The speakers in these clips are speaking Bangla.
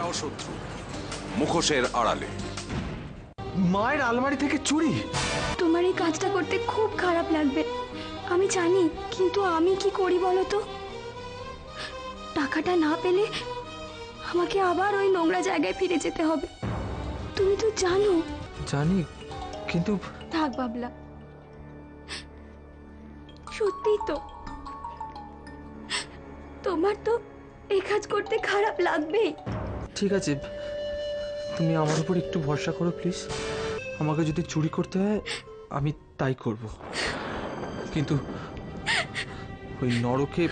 এরাও শত্রু, মুখোশের আড়ালে। মায়ের আলমারি থেকে চুরি? তোমার এই কাজটা করতে খুব খারাপ লাগবে আমি জানি, কিন্তু আমি কি করি বলো তো? টাকাটা না পেলে আমাকে আবার ওই নোংরা জায়গায় ফিরে যেতে হবে। তুমি তো জানো। জানি, কিন্তু থাক বাবলা, সত্যি তো তোমার তো এই কাজ করতে খারাপ লাগবেই। ঠিক আছে, তুমি আমার উপর একটু ভরসা করো প্লিজ। আমাকে যদি চুরি করতে হয় আমি তাই করব, কিন্তু ওই নরকে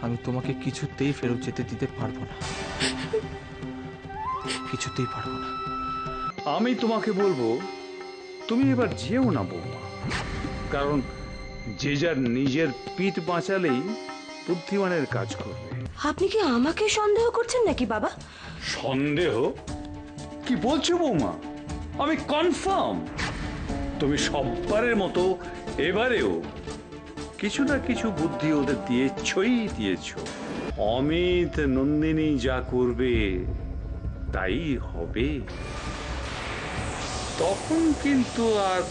আমি তোমাকে কিছুতেই ফেরত যেতে দিতে পারবো না, কিছুতেই পারবো না। আমি তোমাকে বলবো তুমি এবার যেও না বৌমা, কারণ যে যার নিজের পিঠ বাঁচালেই বুদ্ধিমানের কাজ করবে। আপনি কি আমাকে সন্দেহ করছেন নাকি বাবা? সন্দেহ? কি বলছো বৌমা? আমি কনফার্ম তুমি সববারের মতো এবারেও কিছু না কিছু বুদ্ধি ওদের দিয়েছ। অমিত নন্দিনী যা করবে তাই হবে। তখন কিন্তু আর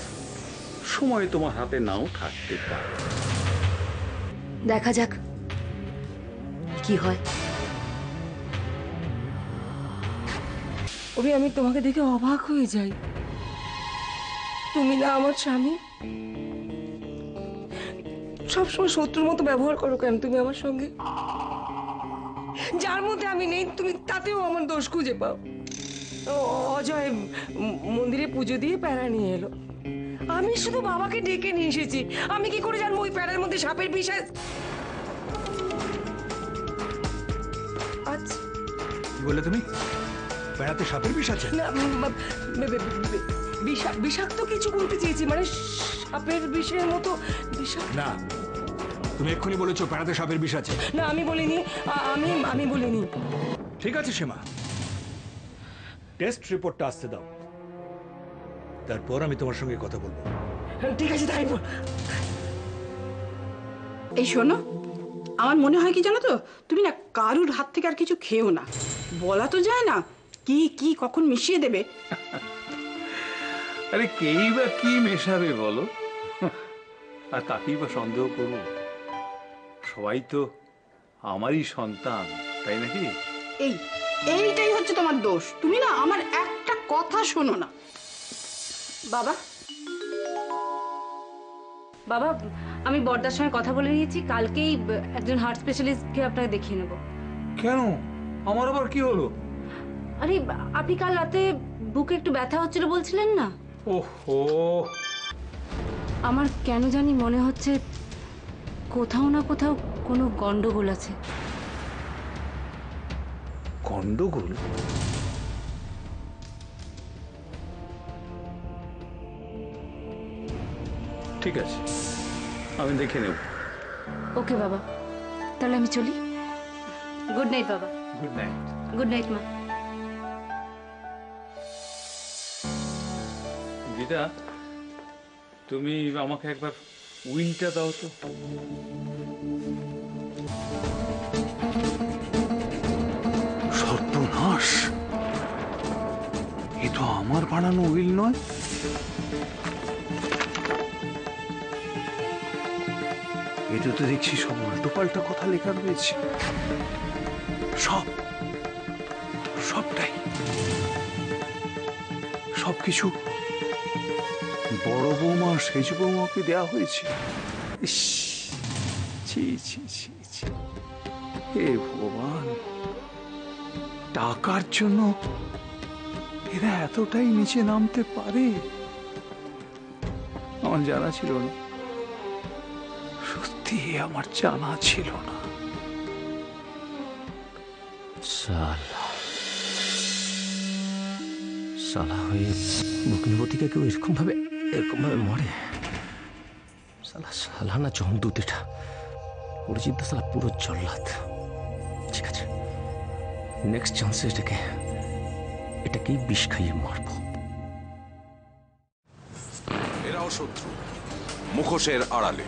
সময় তোমার হাতে নাও থাকতে পারে। দেখা যাক কি হয়। আমি তোমাকে দেখে অবাক হয়ে যাই। তুমি না আমার স্বামী, সবসময় শত্রুর মতো ব্যবহার করো কেন তুমি আমার সঙ্গে? যার মধ্যে আমি নেই তুমি তাতেও আমার দোষ খুঁজে পাও। অজয় মন্দিরে পুজো দিয়ে প্যারা নিয়ে এলো, আমি শুধু বাবাকে ডেকে নিয়ে এসেছি। আমি কি করে জানবো ওই প্যারার মধ্যে সাপের বিষ আছে? আচ্ছা, কি বলে তুমি? প্যারাতে সাপের বিষ আছে? না, বিষাক্ত কিছু বলতে চেয়েছি, মানে সাপের বিষের মতো বিষাক্ত না, তুমি এক্ষুনি বলেছো প্যারাতে সাপের বিষ আছে। না, আমি বলিনি, আমি বলিনি। ঠিক আছে সীমা, টেস্ট রিপোর্টটা আসতে দাও, তারপর আমি তোমার সঙ্গে কথা বলবো। ঠিক আছে, তাই বল। এই শোনো, আমার মনে হয় কি জানো তো, তুমি না কারুর হাত থেকে আর কিছু খেও না। বলা তো যায় না কি কি কখন মিশিয়ে দেবে। আরে কেই বা কি মেশাবে বলো, আর তাকেই বা সন্দেহ করবো? সবাই তো আমারই সন্তান, তাই নাকি? এইটাই হচ্ছে তোমার দোষ, তুমি না আমার একটা কথা শোনো না। বাবা বাবা, আমি বর্দার সঙ্গে কথা বলে নিয়েছি, কালকেই একজন হার্ট স্পেশালিস্টকে আপনাকে দেখিয়ে নেব। কেন? আমার আবার কি হলো? আরে আপনি কাল রাতে বুকে একটু ব্যথা হচ্ছিল বলছিলেন না? ওহো, আমার কেন জানি মনে হচ্ছে কোথাও না কোথাও কোনো গন্ডগোল আছে। গন্ডগোল? ঠিক আছে, আমি দেখে নেব। ওকে বাবা, তাহলে আমি চলি। গুড নাইট বাবা। Good night. গুড নাইট মা। দিদা, তুমি আমাকে একবার উইলটা দাও তো। সর্বনাশ, এ তো আমার বানানো উইল নয়। এটা তো দেখছি সব উল্টো পাল্টা কথা লেখা রয়েছে। সবটাই সবকিছু বড় বৌমা সেজ বৌমাকে দেওয়া হয়েছে। ইস, ছি ছি ছি ছি, হে ভগবান, টাকার জন্য এরা এতটাই নিচে নামতে পারে আমার জানা ছিল না, সত্যি আমার জানা ছিল না। সালা হয়ে ভগ্নিপতিকে কেউ এরকম ভাবে মরে? সালা না জমদূত, এটা অরিজিৎ সালা পুরো জল্লাদ। ঠিক আছে, নেক্সট চান্সে এটাকেই বিষ খাইয়ে মারবো। এরাও শত্রু, মুখোশের আড়ালে।